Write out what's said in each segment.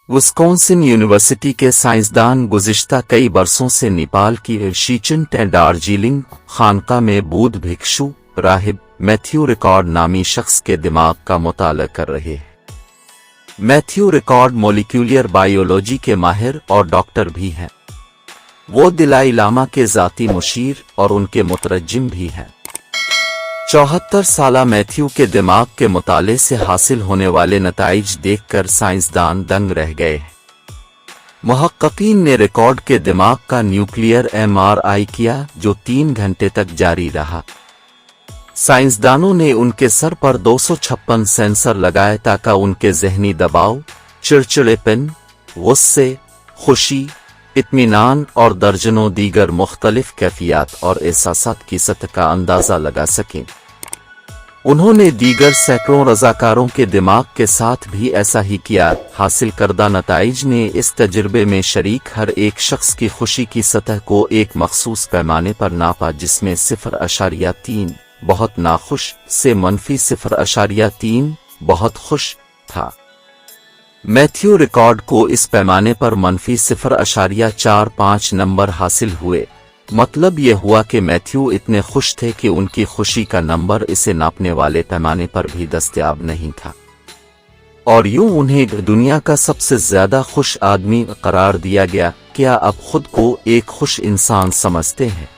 Wisconsin university के साइंसदान गुज़िश्ता कई बरसों से नेपाल की शीचन दार्जिलिंग खानका में बौद्ध भिक्षु राहिब मैथ्यू रिकॉर्ड नामी शख्स के दिमाग का मुताला कर रहे हैं। मैथ्यू रिकॉर्ड मॉलिक्यूलर बायोलॉजी के माहिर और डॉक्टर भी हैं। वो दलाई लामा के ज़ाती मुशीर और उनके मुतरज्जिम भी हैं। 74 साला मैथ्यू के दिमाग के मुताले से हासिल होने वाले नताइज देखकर साइंसदान दंग रह गए। मुहक्किकीन ने रिकॉर्ड के दिमाग का न्यूक्लियर MRI किया जो 3 घंटे तक जारी रहा। साइंसदानों ने उनके सर पर 256 सेंसर लगाए ताकि उनके जहनी दबाव, चिड़चिड़ेपन, गुस्से, खुशी, इत्मीनान और दर्जनों दीगर मुख्तलिफ कैफियत और एहसासात की सतह का अंदाज़ा लगा सकें। उन्होंने दीगर सैकड़ों रज़ाकारों के दिमाग के साथ भी ऐसा ही किया। हासिल करदा नताइज ने इस तजुर्बे में शरीक हर एक शख्स की खुशी की सतह को एक मखसूस पैमाने पर नापा, जिसमें 0.3 बहुत नाखुश से -0.3 बहुत खुश था। मैथ्यू रिकॉर्ड को इस पैमाने पर -0.45 नंबर हासिल हुए। मतलब ये हुआ कि मैथ्यू इतने खुश थे कि उनकी खुशी का नंबर इसे नापने वाले पैमाने पर भी दस्तयाब नहीं था, और यूं उन्हें दुनिया का सबसे ज्यादा खुश आदमी करार दिया गया। क्या आप खुद को एक खुश इंसान समझते हैं?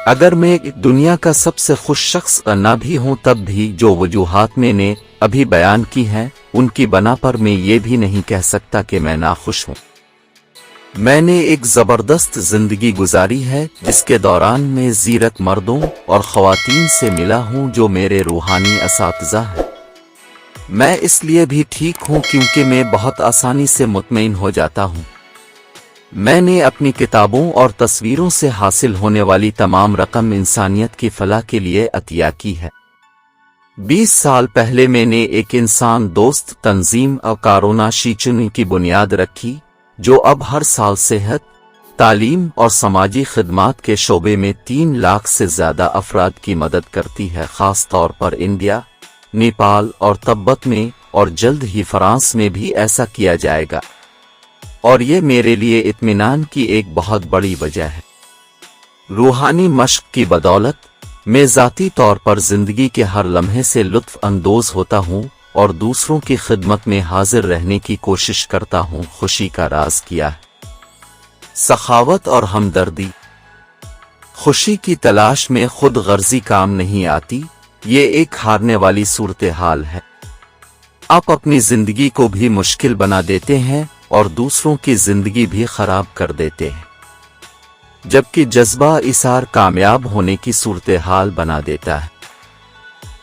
अगर मैं दुनिया का सबसे खुश शख्स न भी हूं तब भी जो वजूहात मैंने अभी बयान की हैं उनकी बना पर मैं ये भी नहीं कह सकता कि मैं नाखुश हूं। मैंने एक जबरदस्त जिंदगी गुजारी है जिसके दौरान मैं ज़ीरत मर्दों और ख़वातीन से मिला हूं जो मेरे रूहानी असातिज़ा हैं। मैं इसलिए भी ठीक हूं क्योंकि मैं बहुत आसानी से मुतमईन हो जाता हूं। मैंने अपनी किताबों और तस्वीरों से हासिल होने वाली तमाम रकम इंसानियत की फलाह के लिए अतिया की है। 20 साल पहले मैंने एक इंसान दोस्त तंजीम और कारोना शीचुनी की बुनियाद रखी जो अब हर साल सेहत, तालीम और समाजी खिदमात के शोबे में 3 लाख से ज़्यादा अफराद की मदद करती है, ख़ास तौर पर इंडिया, नेपाल और तिब्बत में, और जल्द ही फ्रांस में भी ऐसा किया जाएगा। और ये मेरे लिए इत्मीनान की एक बहुत बड़ी वजह है। रूहानी मश्क की बदौलत मैं ज़ाती तौर पर ज़िंदगी के हर लम्हे से लुत्फ़ अंदोज़ होता हूँ और दूसरों की खिदमत में हाजिर रहने की कोशिश करता हूँ। खुशी का राज क्या है? सखावत और हमदर्दी। खुशी की तलाश में खुद गर्जी काम नहीं आती, ये एक हारने वाली सूरत हाल है। आप अपनी जिंदगी को भी मुश्किल बना देते हैं और दूसरों की जिंदगी भी खराब कर देते हैं, जबकि जज्बा इसार कामयाब होने की सूरत हाल बना देता है।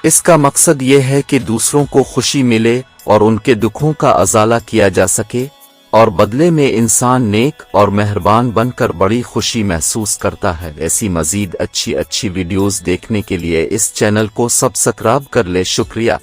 इसका मकसद ये है कि दूसरों को खुशी मिले और उनके दुखों का अजाला किया जा सके, और बदले में इंसान नेक और मेहरबान बनकर बड़ी खुशी महसूस करता है। ऐसी मजीद अच्छी वीडियोस देखने के लिए इस चैनल को सब्सक्राइब कर ले। शुक्रिया।